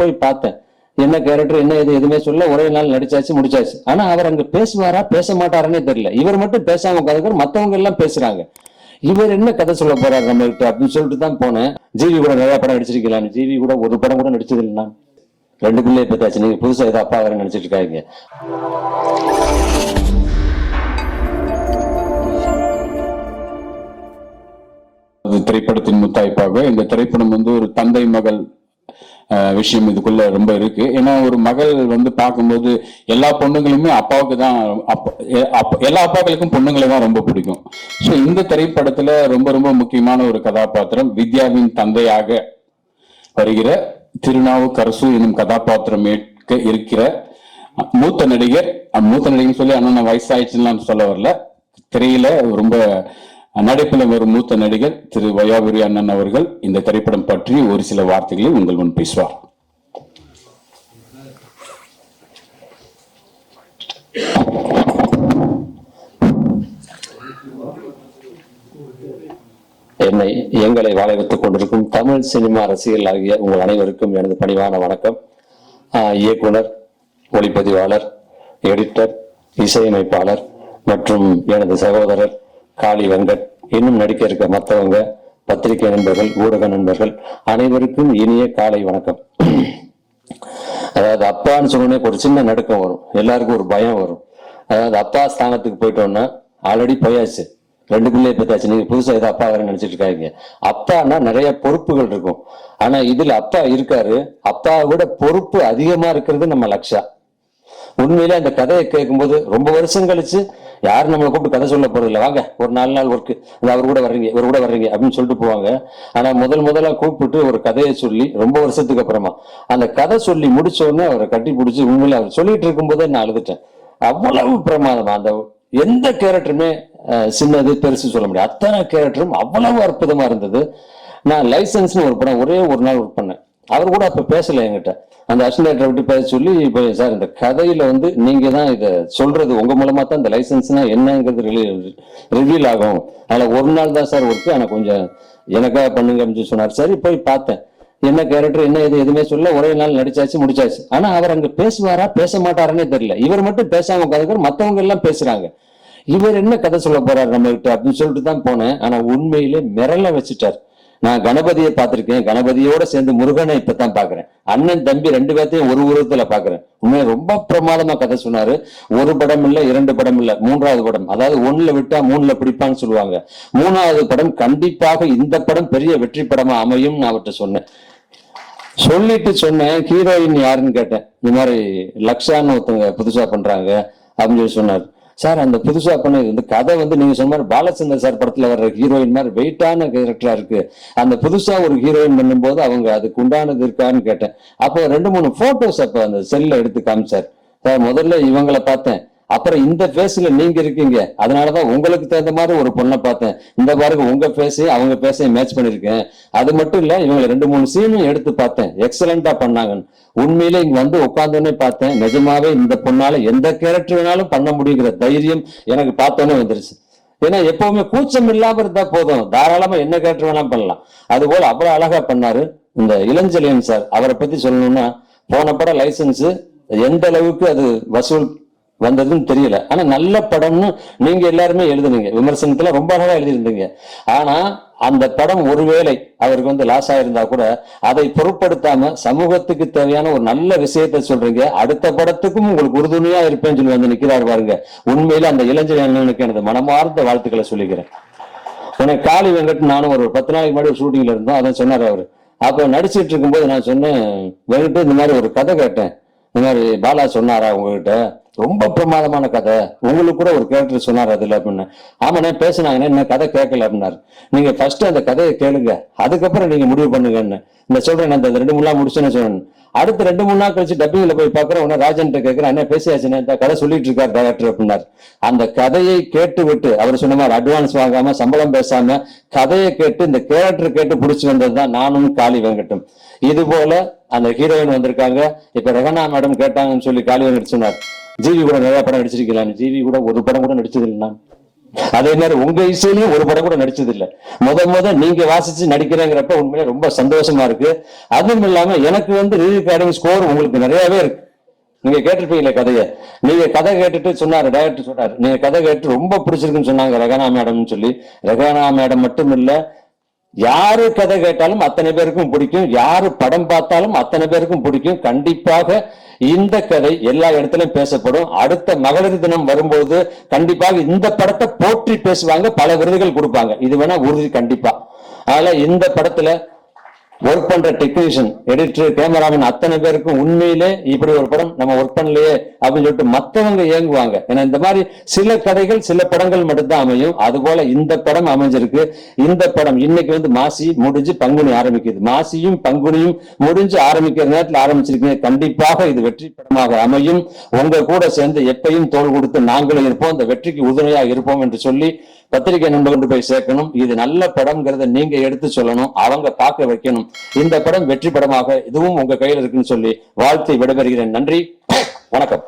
போய் பார்த்தேன். என்ன கேரக்டர் என்ன எதுவுமே சொல்ல, ஒரே நாள் நடிச்சாச்சு முடிச்சாச்சு. ஆனா அவர் அங்க பேசுவாரா பேச மாட்டாருன்னே தெரியல. இவர் மட்டும் பேசாம உட்காந்து மத்தவங்க எல்லாம் பேசுறாங்க. இவர் என்ன கதை சொல்ல போறாரு நம்மகிட்ட அப்படின்னு சொல்லிட்டு தான் போனேன். ஜிவி கூட நிறைய படம் நடிச்சிருக்கலான்னு. ஜிவி கூட ஒரு படம் கூட நடிச்சது இல்லைன்னா 2 பிள்ளைய பார்த்தாச்சு. நீங்க புதுசா ஏதோ அப்பா வேற நடிச்சிட்டு இருக்காங்க. திரைப்படத்தின் முத்தாய்ப்பாக இந்த திரைப்படம் ஒரு தந்தை மகள் விஷயம் இதுக்குள்ள ரொம்ப இருக்கு. ஏன்னா ஒரு மகள் பார்க்கும்போது எல்லா பொண்ணுங்களுமே அப்பாவுக்கு தான், எல்லா அப்பாக்களுக்கும் பொண்ணுங்களை தான் ரொம்ப பிடிக்கும். ஸோ இந்த திரைப்படத்துல ரொம்ப ரொம்ப முக்கியமான ஒரு கதாபாத்திரம் வித்யாவின் தந்தையாக வருகிற திருநாவுக்கரசு எனும் கதாபாத்திரம் ஏற்க இருக்கிற மூத்த நடிகர் சொல்லி அண்ணன் வயசாயிடுச்சுன்னு சொல்ல வரல, திரையில ரொம்ப நடிப்புல ஒரு மூத்த நடிகர் திரு வையாபுரி அண்ணன் அவர்கள் இந்த திரைப்படம் பற்றி ஒரு சில வார்த்தைகளை உங்கள் முன் பேசுவார். எங்களை வாழ வைத்துக் கொண்டிருக்கும் தமிழ் சினிமா ரசிகர்கள் ஆகிய உங்கள் அனைவருக்கும் எனது பணிவான வணக்கம். இயக்குனர், ஒளிப்பதிவாளர், எடிட்டர், இசையமைப்பாளர் மற்றும் எனது சகோதரர் காளி வெங்கட், இன்னும் நடிக்க இருக்க மற்றவங்க, பத்திரிகை நண்பர்கள், ஊடக நண்பர்கள் அனைவருக்கும் இனிய காலை வணக்கம். அதாவது அப்பான்னு சொன்னோடனே ஒரு சின்ன நடுக்கம் வரும், எல்லாருக்கும் ஒரு பயம் வரும். அதாவது அப்பா ஸ்தானத்துக்கு போயிட்டோம்னா ஆல்ரெடி போயாச்சு, 2 பிள்ளைய பார்த்தாச்சு. நீங்க புதுசா ஏதோ அப்பா வேற நினைச்சிட்டு இருக்காங்க. அப்பான்னா நிறைய பொறுப்புகள் இருக்கும். ஆனா இதுல அப்பா இருக்காரு, அப்பாவை விட பொறுப்பு அதிகமா இருக்கிறது நம்ம லக்ஷா. உண்மையிலே அந்த கதையை கேட்கும்போது ரொம்ப வருஷம் கழிச்சு யாரும் நம்மளை கூப்பிட்டு கதை சொல்ல போறது இல்லை, வாங்க ஒரு 4 நாள் ஒர்க்கு, அவர் கூட வர்றீங்க இவர் கூட வர்றீங்க அப்படின்னு சொல்லிட்டு போவாங்க. ஆனா முதல்ல கூப்பிட்டு ஒரு கதையை சொல்லி ரொம்ப வருஷத்துக்கு அப்புறமா அந்த கதை சொல்லி முடிச்ச உடனே அவரை கட்டி பிடிச்சி உண்மையில அவர் சொல்லிட்டு இருக்கும் போதே நான் அழுதுட்டேன். அவ்வளவு பிரமாதமா அந்த எந்த கேரக்டருமே சின்னது பெருசு சொல்ல முடியாது, அத்தனை கேரக்டரும் அவ்வளவு அற்புதமா இருந்தது. நான் லைசன்ஸ்னு ஒரு படம் ஒரே ஒரு நாள் ஒர்க் பண்ணேன். அவர் கூட அப்ப பேசல என்கிட்ட. அந்த அசிஸ்டன்ட் விட்டு பேச சொல்லி, இப்போ சார் இந்த கதையில நீங்க தான் இதை சொல்றது, உங்க மூலமா தான் இந்த லைசன்ஸ்னா என்னங்கிறது ரிவீல் ஆகும். அதனால ஒரு நாள் தான் சார் ஒர்க்கு, ஆனா கொஞ்சம் எனக்காக பண்ணுங்க அப்படின்னு சொன்னார். சரி போய் பார்த்தேன். என்ன கேரக்டர் என்ன எதுவுமே சொல்ல, ஒரே நாள் நடிச்சாச்சு முடிச்சாச்சு. ஆனா அவர் அங்க பேசுவாரா பேச மாட்டாருன்னே தெரியல. இவர் மட்டும் பேசாம உட்காந்து மத்தவங்க எல்லாம் பேசுறாங்க. இவர் என்ன கதை சொல்ல போறாரு நம்மகிட்ட அப்படின்னு சொல்லிட்டு தான் போனேன். ஆனா உண்மையிலே மிரள வச்சுட்டார். நான் கணபதியை பார்த்திருக்கேன், கணபதியோட சேர்ந்து முருகனை இப்பதான் பாக்குறேன். அண்ணன் தம்பி 2 பேர்த்தையும் ஒரு உருவத்துல பாக்குறேன். உண்மையை ரொம்ப பிரமாதமா கதை சொன்னாரு. ஒரு படம் இல்ல, 2 படம் இல்ல, 3வது படம். அதாவது 1ல விட்டா 3ல பிடிப்பான்னு சொல்லுவாங்க. 3வது படம் கண்டிப்பாக இந்த படம் பெரிய வெற்றி படமா அமையும் நான் அவர்கிட்ட சொன்னேன். சொல்லிட்டு சொன்னேன், ஹீரோயின் யாருன்னு கேட்டேன். இந்த மாதிரி லக்ஷான்னு ஒருத்தவங்க புதுசா பண்றாங்க அப்படின்னு சொல்லி சொன்னார். சார் அந்த புதுசா பண்ணது கதை நீங்க சொன்ன மாதிரி பாலச்சந்தர் சார் படத்துல வர்ற ஹீரோயின் மாதிரி வெயிட்டான கேரக்டரா இருக்கு. அந்த புதுசா ஒரு ஹீரோயின் பண்ணும்போது அவங்க அதுக்கு உண்டானது இருக்கான்னு கேட்டேன். அப்போ 2-3 போட்டோஸ் அப்ப அந்த செல்ல எடுத்து காமிச்சார். சார் முதல்ல இவங்களை பார்த்தேன், அப்புறம் இந்த பேஸ்ல நீங்க இருக்கீங்க, அதனாலதான் உங்களுக்கு தகுந்த மாதிரி ஒரு பொண்ணை பார்த்தேன். இந்த பாருங்க உங்க பேச அவங்க பேச மேட்ச் பண்ணிருக்கேன். அது மட்டும் இல்ல, இவங்க 2-3 சீனும் எடுத்து பார்த்தேன், எக்ஸலண்டா பண்ணாங்க. உண்மையிலே இங்க உட்கார்ந்தோன்னே பார்த்தேன், நிஜமாவே இந்த பொண்ணால எந்த கேரக்டர் வேணாலும் பண்ண முடியுங்கிற தைரியம் எனக்கு பார்த்தோன்னே வந்துருச்சு. ஏன்னா எப்பவுமே கூச்சம் இல்லாம இருந்தா போதும், தாராளமா என்ன கேரக்டர் வேணாலும் பண்ணலாம். அது போல அவ்வளவு அழகா பண்ணாரு. இந்த இளஞ்செழியன் சார், அவரை பத்தி சொல்லணும்னா, போன படம் லைசன்ஸ் எந்த அளவுக்கு அது வசூல் வந்ததுன்னு தெரியல. ஆனா நல்ல படம்னு நீங்க எல்லாருமே எழுதுனீங்க, விமர்சனத்துல ரொம்ப அழகா எழுதியிருந்தீங்க. ஆனா அந்த படம் ஒருவேளை அவருக்கு லாஸ் ஆயிருந்தா கூட அதை பொருட்படுத்தாம சமூகத்துக்கு தேவையான ஒரு நல்ல விஷயத்த சொல்றீங்க. அடுத்த படத்துக்கும் உங்களுக்கு உறுதுணையா இருப்பேன்னு சொல்லி நிக்கிறாரு பாருங்க. உண்மையில அந்த இளைஞர்களுக்கு எனது மனமார்ந்த வாழ்த்துக்களை சொல்லிக்கிறேன். உனக்கு காளி வெங்கட் நானும் ஒரு 10 நாளைக்கு முன்னாடி ஒரு ஷூட்டிங்ல இருந்தோம். அதான் சொன்னாரு அவரு. அப்ப நடிச்சிட்டு இருக்கும்போது நான் சொன்னேன், வெங்கட் இந்த மாதிரி ஒரு கதை கேட்டேன், இந்த மாதிரி பாலா சொன்னாரா உங்ககிட்ட, ரொம்ப பிரமாதமான கதை, உங்களுக்கு கூட ஒரு கேரக்டர் சொன்னார் அதுல அப்படின்னு. ஆமாண்ணே பேசினாங்கண்ணே, என்ன கதை கேட்கல அப்படின்னாரு. நீங்க ஃபர்ஸ்ட் அந்த கதையை கேளுங்க, அதுக்கப்புறம் நீங்க முடிவு பண்ணுங்கன்னு. இந்த சொல்றேன், அந்த 2-3 நாள் முடிச்சுன்னு சொன்னேன். அடுத்து 2-3 நாள் கழிச்சு டப்பிங்ல போய் பாக்குறேன், உடனே ராஜன் கேட்கிறேன், அண்ணே பேசியாச்சுன்னு, இந்த கதை சொல்லிட்டு இருக்காரு டைரக்டர் அப்படின்னாரு. அந்த கதையை கேட்டு விட்டு அவர் சொன்ன மாதிரி அட்வான்ஸ் வாங்காம சம்பளம் பேசாம கதையை கேட்டு இந்த கேரக்டர் கேட்டு பிடிச்சி வந்ததுதான் நானும் காளி வெங்கட்டும். இது போல அந்த ஹீரோயின் வந்திருக்காங்க. இப்ப ரெகனா மேடம் கேட்டாங்கன்னு சொல்லி காளி வெங்கட் சொன்னார், ஜிவி கூட நிறைய படம் நடிச்சிருக்கலாம். ஜிவி கூட ஒரு படம் கூட நடிச்சது இல்லைன்னா அதே மாதிரி உங்க இசையிலயும் ஒரு படம் கூட நடிச்சது இல்ல. முத நீங்க வாசிச்சு நடிக்கிறேங்கிறப்ப உண்மையிலே ரொம்ப சந்தோஷமா இருக்கு. அதுவும் இல்லாம எனக்கு வந்து ரீரெக்கார்டிங் ஸ்கோர் உங்களுக்கு நிறையவே இருக்கு. நீங்க கேட்டிருப்பீங்களே கதையை. நீங்க கதை கேட்டுட்டு சொன்னாரு, டைரக்டர் சொன்னாரு, நீங்க கதை கேட்டு ரொம்ப பிடிச்சிருக்குன்னு சொன்னாங்க ரெகானா மேடம்னு சொல்லி. ரெகானா மேடம் மட்டும் இல்ல, யாரு கதை கேட்டாலும் அத்தனை பேருக்கும் பிடிக்கும், யாரு படம் பார்த்தாலும் அத்தனை பேருக்கும் பிடிக்கும். கண்டிப்பாக இந்த கதை எல்லா இடத்துலயும் பேசப்படும். அடுத்த மகளிர் தினம் வரும்போது கண்டிப்பாக இந்த படத்தை போற்றி பேசுவாங்க, பல விருதுகள் கொடுப்பாங்க. இது வேணா உறுதி கண்டிப்பா. அதனால இந்த படத்துல ஒர்க் பண்ற டெக்னீஷியன், எடிட்டர், கேமராமேன் அத்தனை பேருக்கும் உண்மையிலே இப்படி ஒரு படம் நம்ம ஒர்க் பண்ணலையே அப்படின்னு சொல்லிட்டு மத்தவங்க ஏங்குவாங்க. ஏன்னா இந்த மாதிரி சில கதைகள் சில படங்கள் மட்டும்தான் அமையும். அது போல இந்த படம் அமைஞ்சிருக்கு. இந்த படம் இன்னைக்கு வந்து மாசி முடிஞ்சு பங்குனி ஆரம்பிக்குது. மாசியும் பங்குனியும் முடிஞ்சு ஆரம்பிக்கிற நேரத்தில் ஆரம்பிச்சிருக்கீங்க. கண்டிப்பாக இது வெற்றி படமாக அமையும். உங்க கூட சேர்ந்து எப்பையும் தோள் கொடுத்து நாங்களும் இருப்போம், இந்த வெற்றிக்கு உறுதுணையாக இருப்போம் என்று சொல்லி பத்திரிகை நண்பர் கொண்டு போய் சேர்க்கணும். இது நல்ல படம்ங்கிறத நீங்க எடுத்து சொல்லணும், அவங்க பார்க்க வைக்கணும். இந்த படம் வெற்றி படமாக இதுவும் உங்க கையில் இருக்குன்னு சொல்லி வாழ்த்து விடைபெறுகிறேன். நன்றி, வணக்கம்.